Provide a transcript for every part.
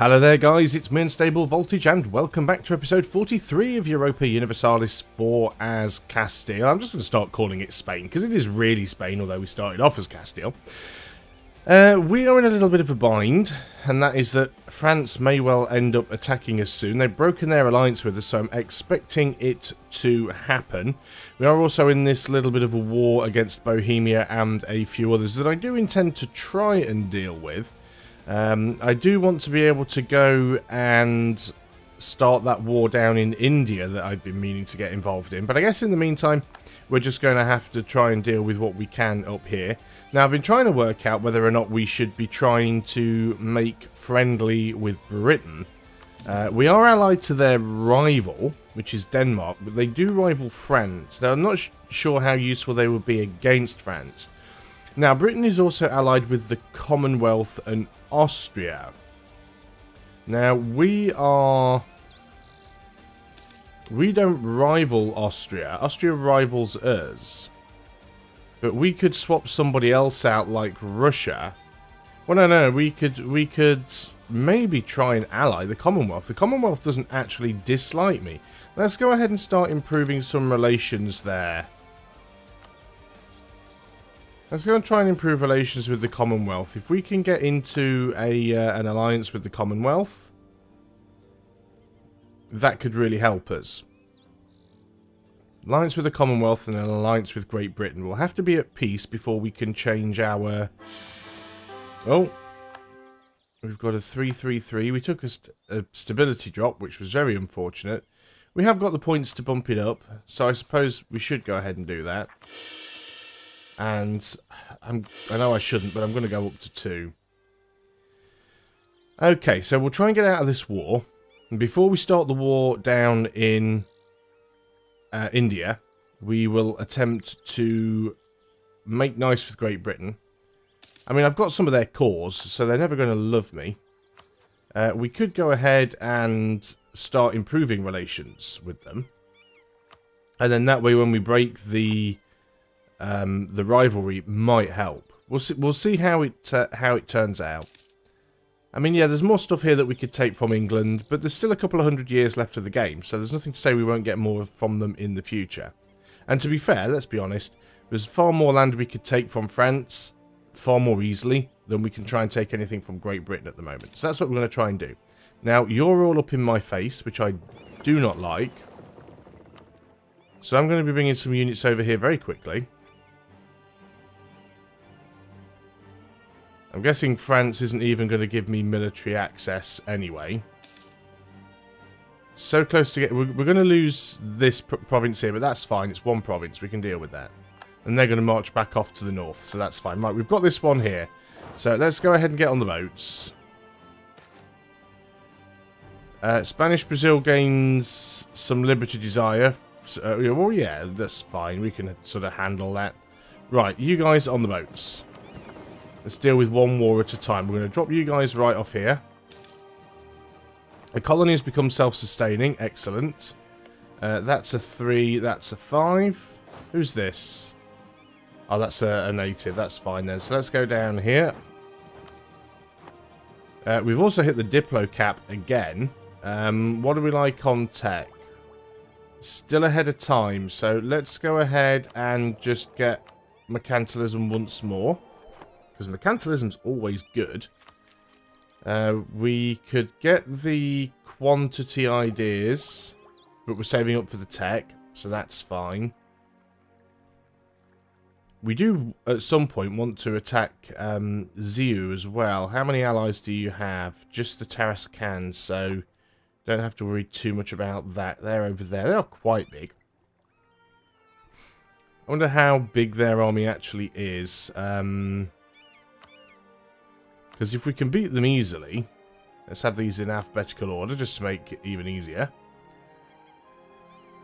Hello there guys, it's me Unstable Voltage and welcome back to episode 43 of Europa Universalis 4 as Castile. I'm just going to start calling it Spain because it is really Spain, although we started off as Castile. We are in a little bit of a bind, and that is that France may well end up attacking us soon. They've broken their alliance with us, so I'm expecting it to happen. We are also in this little bit of a war against Bohemia and a few others that I do intend to try and deal with. I do want to be able to go and start that war down in India that I've been meaning to get involved in. But I guess in the meantime, we're just going to have to try and deal with what we can up here. Now, I've been trying to work out whether or not we should be trying to make friendly with Britain. We are allied to their rival, which is Denmark, but they do rival France. Now, I'm not sure how useful they would be against France. Now, Britain is also allied with the Commonwealth and Austria. Now, we don't rival Austria. Austria rivals us. But we could swap somebody else out like Russia. Well, no, we could maybe try and ally the Commonwealth. The Commonwealth doesn't actually dislike me. Let's go ahead and start improving some relations there. Let's go and try and improve relations with the Commonwealth. If we can get into an alliance with the Commonwealth, that could really help us. Alliance with the Commonwealth and an alliance with Great Britain. We'll have to be at peace before we can change our... Oh, we've got a 3-3-3. We took a stability drop, which was very unfortunate. We have got the points to bump it up, so I suppose we should go ahead and do that. And I know I shouldn't, but I'm going to go up to 2. Okay, so we'll try and get out of this war. And before we start the war down in India, we will attempt to make nice with Great Britain. I mean, I've got some of their cores, so they're never going to love me. We could go ahead and start improving relations with them. And then that way, when we break the rivalry, might help. We'll see how it turns out. I mean, yeah, there's more stuff here that we could take from England, but there's still a couple of 100 years left of the game, so there's nothing to say we won't get more from them in the future. And to be fair, let's be honest, there's far more land we could take from France far more easily than we can try and take anything from Great Britain at the moment. So that's what we're going to try and do. Now, you're all up in my face, which I do not like. So I'm going to be bringing some units over here very quickly. I'm guessing France isn't even going to give me military access anyway. So close to get... We're going to lose this province here, but that's fine. It's one province. We can deal with that. And they're going to march back off to the north, so that's fine. Right, we've got this one here. So let's go ahead and get on the boats. Spanish Brazil gains some liberty desire. Well, yeah, that's fine. We can sort of handle that. Right, you guys on the boats. Let's deal with one war at a time. We're going to drop you guys right off here. The colony has become self-sustaining. Excellent. That's a 3. That's a 5. Who's this? Oh, that's a native. That's fine then. So let's go down here. We've also hit the Diplo cap again. What do we like on tech? Still ahead of time. So let's go ahead and just get mercantilism once more. Because mercantilism's always good. We could get the quantity ideas, but we're saving up for the tech, so that's fine. We do, at some point, want to attack Ziu as well. How many allies do you have? Just the Tarascans, so don't have to worry too much about that. They're over there. They are quite big. I wonder how big their army actually is. Because if we can beat them easily, let's have these in alphabetical order just to make it even easier.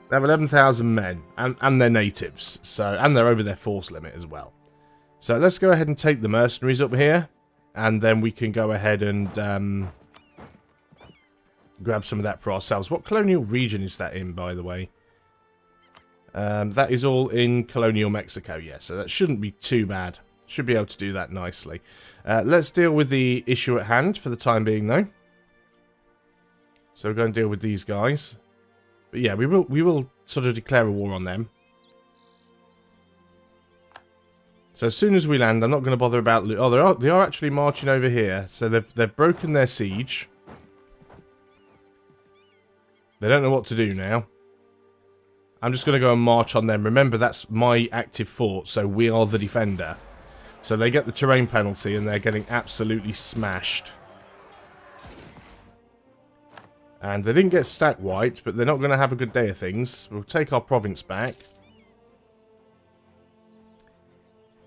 They have 11,000 men, and they're natives, so and they're over their force limit as well. So let's go ahead and take the mercenaries up here, and then we can go ahead and grab some of that for ourselves. What colonial region is that in, by the way? That is all in colonial Mexico, yeah, so that shouldn't be too bad. Should be able to do that nicely. Let's deal with the issue at hand for the time being, though. So we're going to deal with these guys. But yeah, we will sort of declare a war on them. So as soon as we land, I'm not going to bother about... Oh, they are actually marching over here. So they've broken their siege. They don't know what to do now. I'm just going to go and march on them. Remember, that's my active fort, so we are the defender. So they get the terrain penalty, and they're getting absolutely smashed. And they didn't get stack wiped, but they're not going to have a good day of things. We'll take our province back.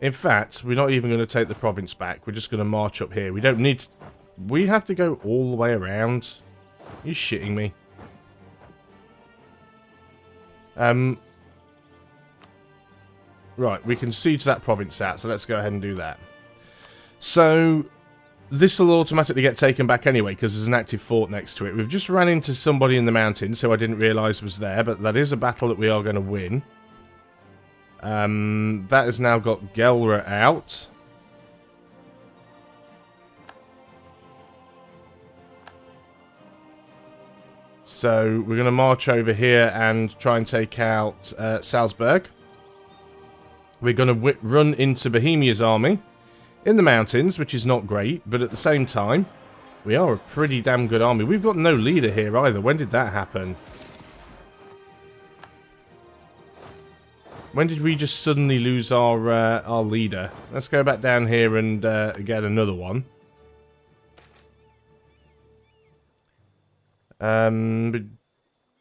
In fact, we're not even going to take the province back. We're just going to march up here. We don't need to... We have to go all the way around. Are you shitting me? Right, we can siege that province out, so let's go ahead and do that. So, this will automatically get taken back anyway, because there's an active fort next to it. We've just ran into somebody in the mountains who I didn't realise was there, but that is a battle that we are going to win. That has now got Gelra out. So we're going to march over here and try and take out Salzburg. We're going to run into Bohemia's army in the mountains, which is not great, but at the same time, we are a pretty damn good army. We've got no leader here either. When did that happen? When did we just suddenly lose our leader? Let's go back down here and get another one.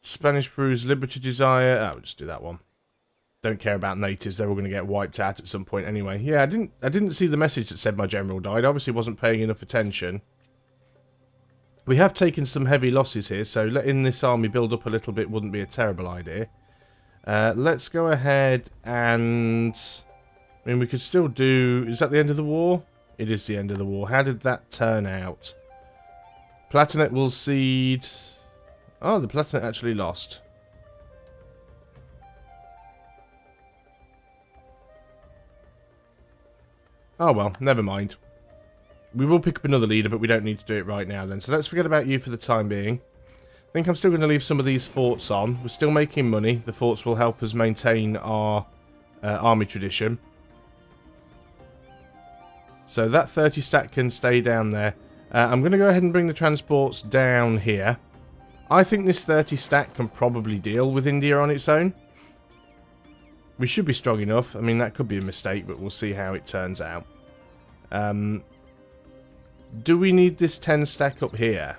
Spanish Peru's Liberty Desire. Oh, we'll just do that one. Don't care about natives. They're all going to get wiped out at some point anyway. Yeah, I didn't see the message that said my general died. Obviously wasn't paying enough attention. We have taken some heavy losses here, so letting this army build up a little bit wouldn't be a terrible idea. Let's go ahead and... I mean, we could still do... Is that the end of the war? It is the end of the war. How did that turn out? Platinet will cede... Oh, the Platinet actually lost. Oh well, never mind. We will pick up another leader, but we don't need to do it right now then. So let's forget about you for the time being. I think I'm still going to leave some of these forts on. We're still making money. The forts will help us maintain our army tradition. So that 30 stack can stay down there. I'm going to go ahead and bring the transports down here. I think this 30 stack can probably deal with India on its own. We should be strong enough. I mean, that could be a mistake, but we'll see how it turns out. Do we need this 10 stack up here?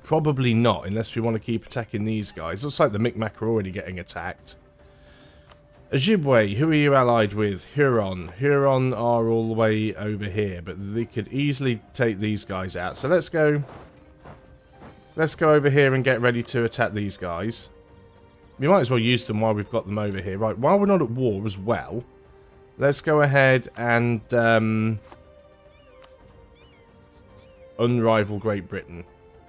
Probably not, unless we want to keep attacking these guys. Looks like the Micmac are already getting attacked. Ojibwe, who are you allied with? Huron. Huron are all the way over here, but they could easily take these guys out. So let's go over here and get ready to attack these guys. We might as well use them while we've got them over here. Right, while we're not at war as well, let's go ahead and unrival Great Britain.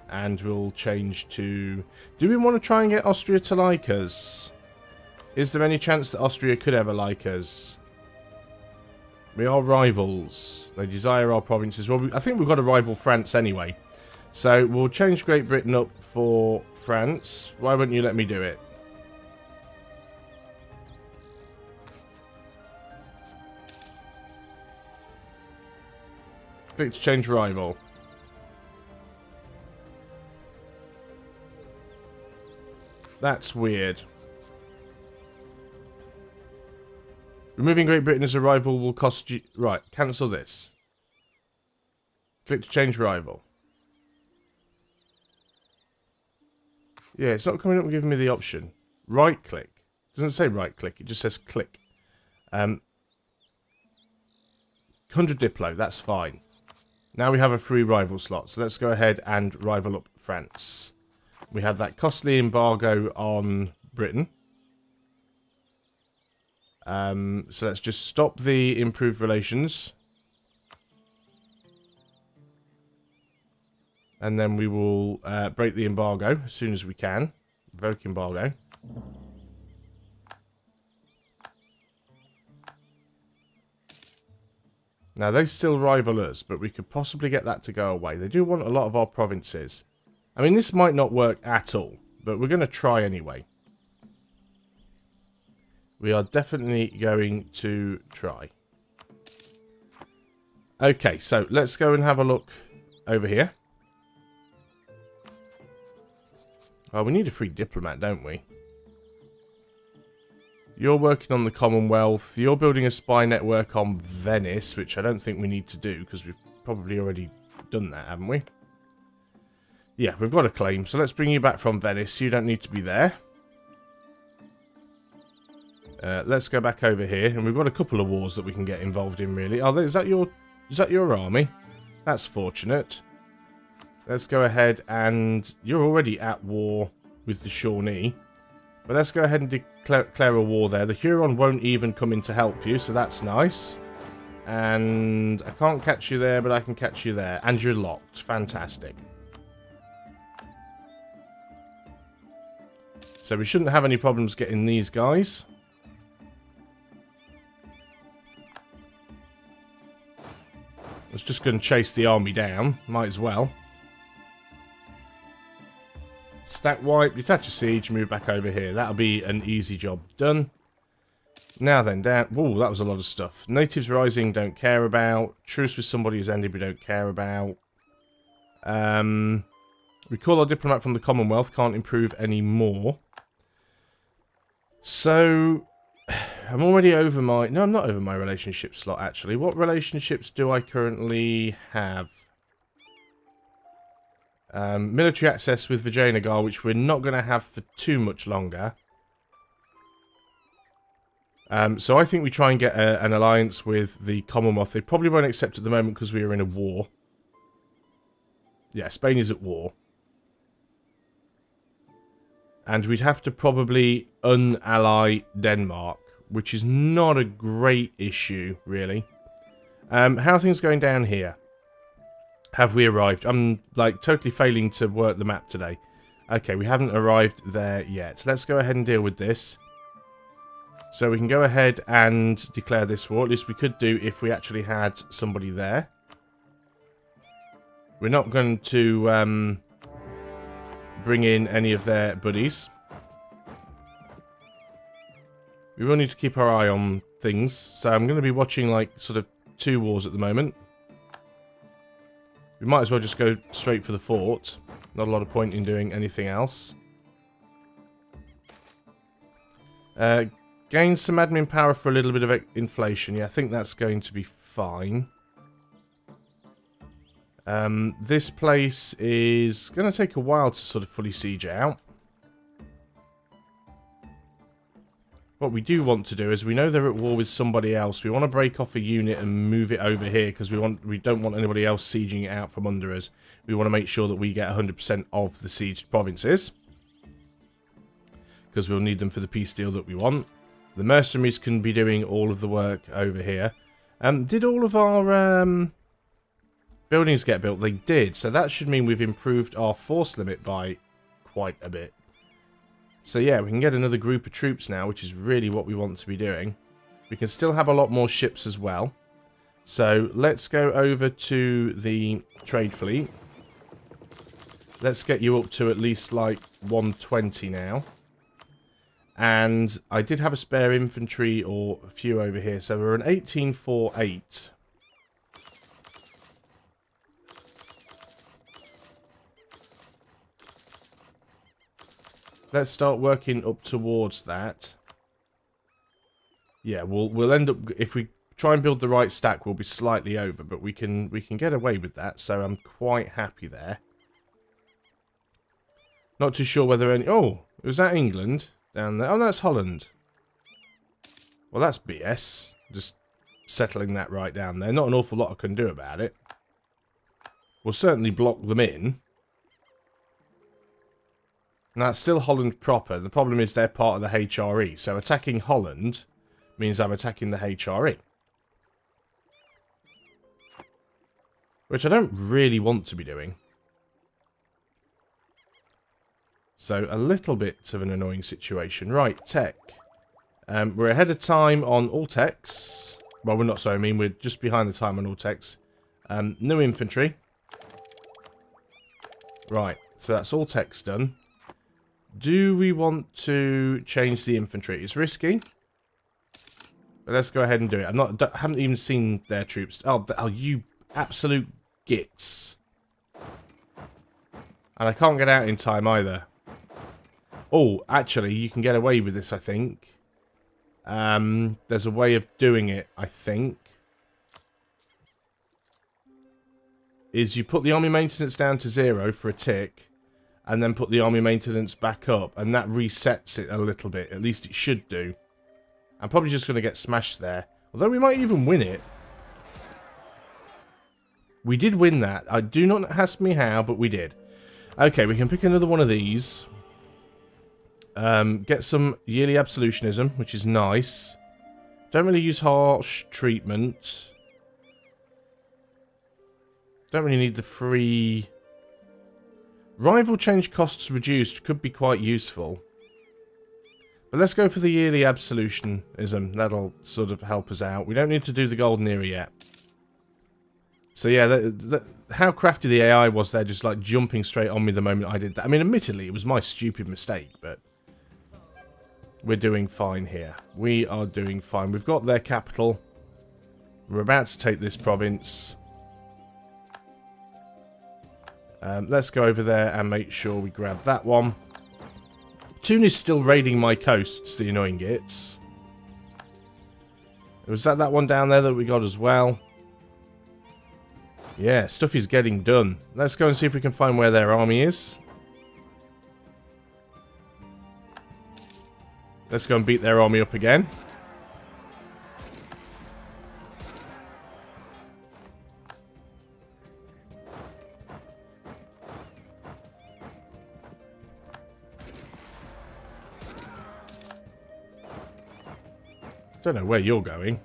And we'll change to... Do we want to try and get Austria to like us? Is there any chance that Austria could ever like us? We are rivals. They desire our provinces. Well, I think we've got to rival France anyway. So we'll change Great Britain up for France. Why wouldn't you let me do it? Click to change rival. That's weird. Removing Great Britain as a rival will cost you... Right, cancel this. Click to change rival. Yeah, it's not coming up and giving me the option. Right click. It doesn't say right click, it just says click. 100 Diplo, that's fine. Now we have a free rival slot, so let's go ahead and rival up France. We have that costly embargo on Britain. So let's just stop the improved relations. And then we will break the embargo as soon as we can. Revoke embargo. Now, they still rival us, but we could possibly get that to go away. They do want a lot of our provinces. I mean, this might not work at all, but we're going to try anyway. We are definitely going to try. Okay, so let's go and have a look over here. Oh, we need a free diplomat, don't we? You're working on the Commonwealth. You're building a spy network on Venice, which I don't think we need to do because we've probably already done that, haven't we? Yeah, we've got a claim, so let's bring you back from Venice. You don't need to be there. Let's go back over here, and we've got a couple of wars that we can get involved in, really. Oh, is that your army? That's fortunate. Let's go ahead and... You're already at war with the Shawnee. But let's go ahead and declare a war there. The Huron won't even come in to help you, so that's nice. And I can't catch you there, but I can catch you there. And you're locked. Fantastic. So we shouldn't have any problems getting these guys. Let's just go and chase the army down. Might as well. Stack wipe, detach a siege, move back over here. That'll be an easy job done. Now then, down... Whoa, that was a lot of stuff. Natives rising, don't care about. Truce with somebody has ended, we don't care about. Recall our diplomat from the Commonwealth, can't improve any more. So... I'm already over my... No, I'm not over my relationship slot, actually. What relationships do I currently have? Military access with Vijayanagar, which we're not going to have for too much longer. So I think we try and get an alliance with the Commonwealth. They probably won't accept at the moment because we are in a war. Yeah, Spain is at war. And we'd have to probably unally Denmark, which is not a great issue, really. How are things going down here? Have we arrived? I'm, like, totally failing to work the map today. Okay, we haven't arrived there yet. Let's go ahead and deal with this. So we can go ahead and declare this war. At least we could do if we actually had somebody there. We're not going to bring in any of their buddies. We will need to keep our eye on things. So I'm going to be watching, like, sort of 2 wars at the moment. We might as well just go straight for the fort. Not a lot of point in doing anything else. Gain some admin power for a little bit of inflation. Yeah, I think that's going to be fine. This place is going to take a while to sort of fully siege out. What we do want to do is, we know they're at war with somebody else. We want to break off a unit and move it over here because we don't want anybody else sieging it out from under us. We want to make sure that we get 100% of the sieged provinces because we'll need them for the peace deal that we want. The mercenaries can be doing all of the work over here. Did all of our buildings get built? They did, so that should mean we've improved our force limit by quite a bit. So yeah, we can get another group of troops now, which is really what we want to be doing. We can still have a lot more ships as well. So let's go over to the trade fleet. Let's get you up to at least like 120 now. And I did have a spare infantry or a few over here. So we're an 1848. Let's start working up towards that. Yeah, we'll end up, if we try and build the right stack, we'll be slightly over, but we can get away with that. So I'm quite happy there. Not too sure whether any... Oh, was that England down there? Oh, no, that's Holland. Well, that's BS. Just settling that right down there. Not an awful lot I can do about it. We'll certainly block them in. Now, it's still Holland proper. The problem is they're part of the HRE. So attacking Holland means I'm attacking the HRE. Which I don't really want to be doing. So a little bit of an annoying situation. Right, tech. We're ahead of time on all techs. Well, we're not, so I mean, we're just behind the time on all techs. No infantry. Right. So that's all text done. Do we want to change the infantry? It's risky. But let's go ahead and do it. I haven't even seen their troops. Oh, you absolute gits. And I can't get out in time either. Oh, actually, you can get away with this, I think. There's a way of doing it, I think. Is you put the army maintenance down to 0 for a tick, and then put the army maintenance back up, and that resets it a little bit. At least it should do. I'm probably just going to get smashed there. Although we might even win it. We did win that. I do not ask me how, but we did. Okay, we can pick another one of these. Get some yearly absolutionism, which is nice. Don't really use harsh treatment. Don't really need the free... Rival change costs reduced could be quite useful. But let's go for the yearly absolutionism. That'll sort of help us out. We don't need to do the golden era yet. So yeah, how crafty the AI was there, just like jumping straight on me the moment I did that. I mean, admittedly, it was my stupid mistake, but we're doing fine here. We are doing fine. We've got their capital. We're about to take this province. Let's go over there and make sure we grab that one. Toon is still raiding my coasts, the annoying gits. Was that one down there that we got as well? Yeah, stuff is getting done. Let's go and see if we can find where their army is. Let's go and beat their army up again. Don't know where you're going.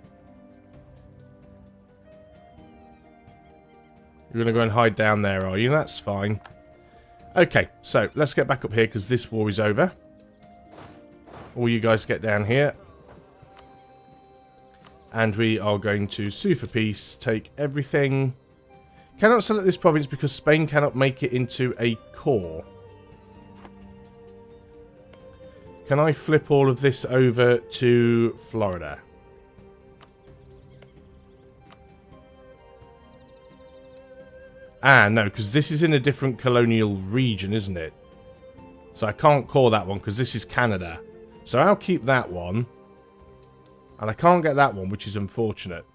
You're going to go and hide down there, are you? That's fine. Okay, so let's get back up here because this war is over. All you guys get down here. And we are going to sue for peace, take everything. Cannot select this province because Spain cannot make it into a core. Can I flip all of this over to Florida? Ah, no, because this is in a different colonial region, isn't it? So I can't call that one because this is Canada. So I'll keep that one. And I can't get that one, which is unfortunate.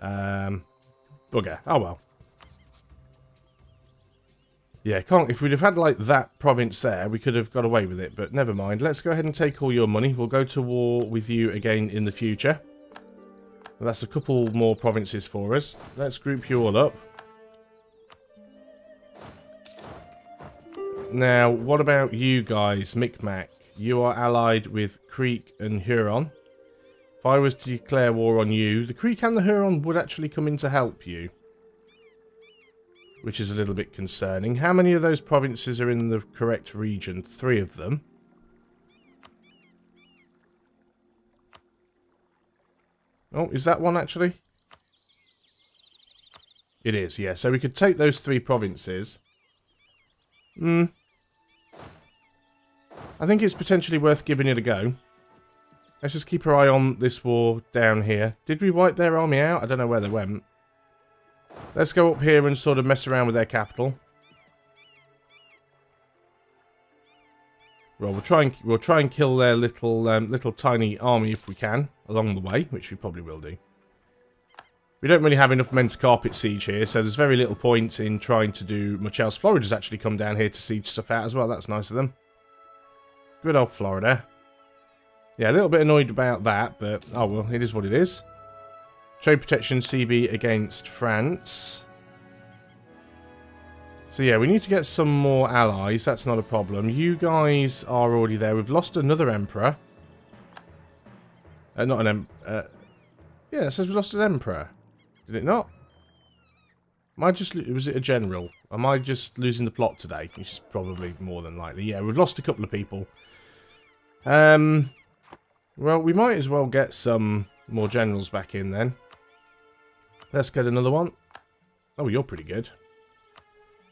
Bugger. Oh, well. Yeah, can't. If we'd have had, like, that province there, we could have got away with it. But never mind. Let's go ahead and take all your money. We'll go to war with you again in the future. Well, that's a couple more provinces for us. Let's group you all up. Now, what about you guys, Micmac? You are allied with Creek and Huron. If I was to declare war on you, the Creek and the Huron would actually come in to help you. Which is a little bit concerning. How many of those provinces are in the correct region? 3 of them. Oh, is that one actually? It is, yeah. So we could take those 3 provinces. I think it's potentially worth giving it a go. Let's just keep our eye on this war down here. Did we wipe their army out? I don't know where they went. Let's go up here and sort of mess around with their capital. Well, we'll try and kill their little tiny army if we can along the way, which we probably will do. We don't really have enough men to carpet siege here, so there's very little point in trying to do much else. Florida's actually come down here to siege stuff out as well. That's nice of them. Good old Florida. Yeah, a little bit annoyed about that, but oh well, it is what it is. Trade protection CB against France. So yeah, we need to get some more allies. That's not a problem. You guys are already there. We've lost another emperor. Not an emperor. Yeah, it says we lost an emperor. Did it not? Am I just... Was it a general? Am I just losing the plot today? Which is probably more than likely. Yeah, we've lost a couple of people. Well, we might as well get some more generals back in then. Let's get another one. Oh, you're pretty good.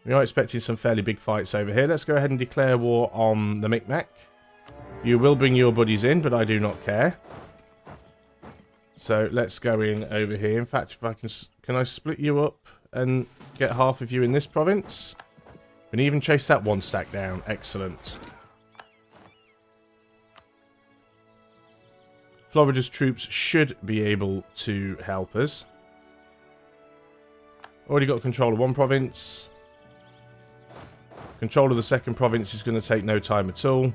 We are expecting some fairly big fights over here. Let's go ahead and declare war on the Micmac. You will bring your buddies in, but I do not care. So let's go in over here. In fact, if I can I split you up and get half of you in this province? And even chase that one stack down. Excellent. Florida's troops should be able to help us. Already got control of one province. Control of the second province is going to take no time at all.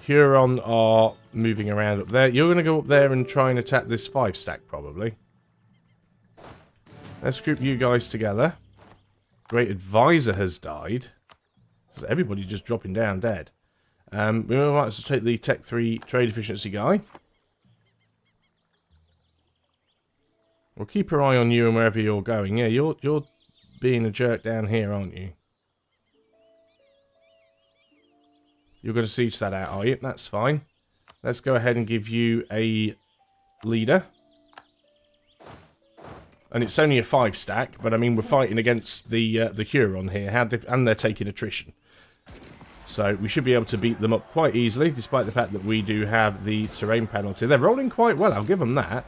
Huron are moving around up there. You're going to go up there and try and attack this 5 stack, probably. Let's group you guys together. Great advisor has died. So everybody just dropping down dead. We might as well take the Tech 3 trade efficiency guy. We'll keep our eye on you and wherever you're going. Yeah, you're being a jerk down here, aren't you? You're going to siege that out, are you? That's fine. Let's go ahead and give you a leader. And it's only a 5 stack, but I mean we're fighting against the Huron here, and they're taking attrition. So we should be able to beat them up quite easily, despite the fact that we do have the terrain penalty. They're rolling quite well, I'll give them that.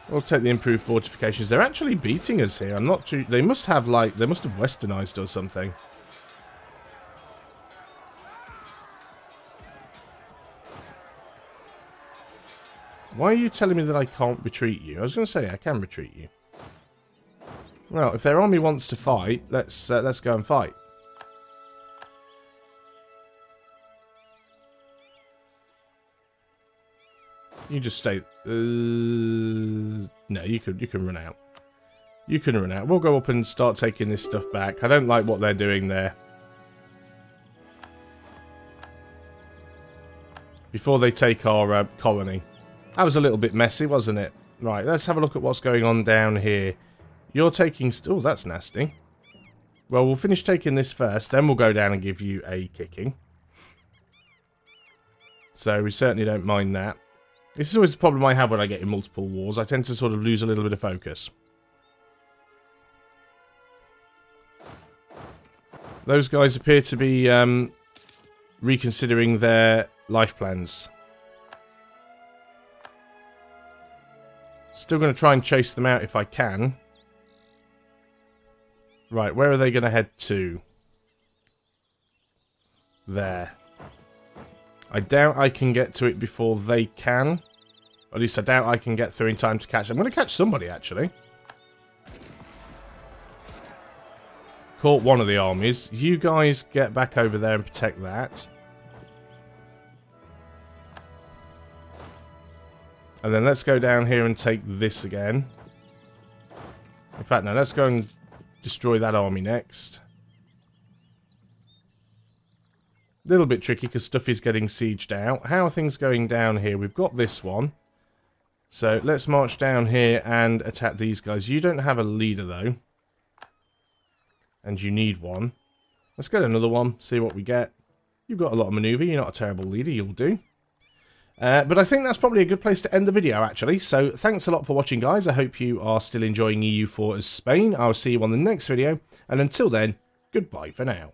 We'll take the improved fortifications. They're actually beating us here. I'm not too... They must have westernized or something. Why are you telling me that I can't retreat you? I was going to say I can retreat you. Well, if their army wants to fight, let's go and fight. You just stay... no, you can run out. You can run out. We'll go up and start taking this stuff back. I don't like what they're doing there. Before they take our colony. That was a little bit messy, wasn't it? Right, let's have a look at what's going on down here. You're taking... Oh, that's nasty. Well, we'll finish taking this first, then we'll go down and give you a kicking. So we certainly don't mind that. This is always the problem I have when I get in multiple wars. I tend to sort of lose a little bit of focus. Those guys appear to be reconsidering their life plans. Still going to try and chase them out if I can. Right, where are they going to head to? There. I doubt I can get to it before they can. Or at least I doubt I can get through in time to catch them. I'm going to catch somebody, actually. Caught one of the armies. You guys get back over there and protect that. And then let's go down here and take this again. In fact, no, let's go and destroy that army next. A little bit tricky because stuff is getting sieged out. How are things going down here? We've got this one. So let's march down here and attack these guys. You don't have a leader though. And you need one. Let's get another one, see what we get. You've got a lot of manoeuvre. You're not a terrible leader. You'll do. But I think that's probably a good place to end the video, actually. So thanks a lot for watching, guys. I hope you are still enjoying EU4 as Spain. I'll see you on the next video. And until then, goodbye for now.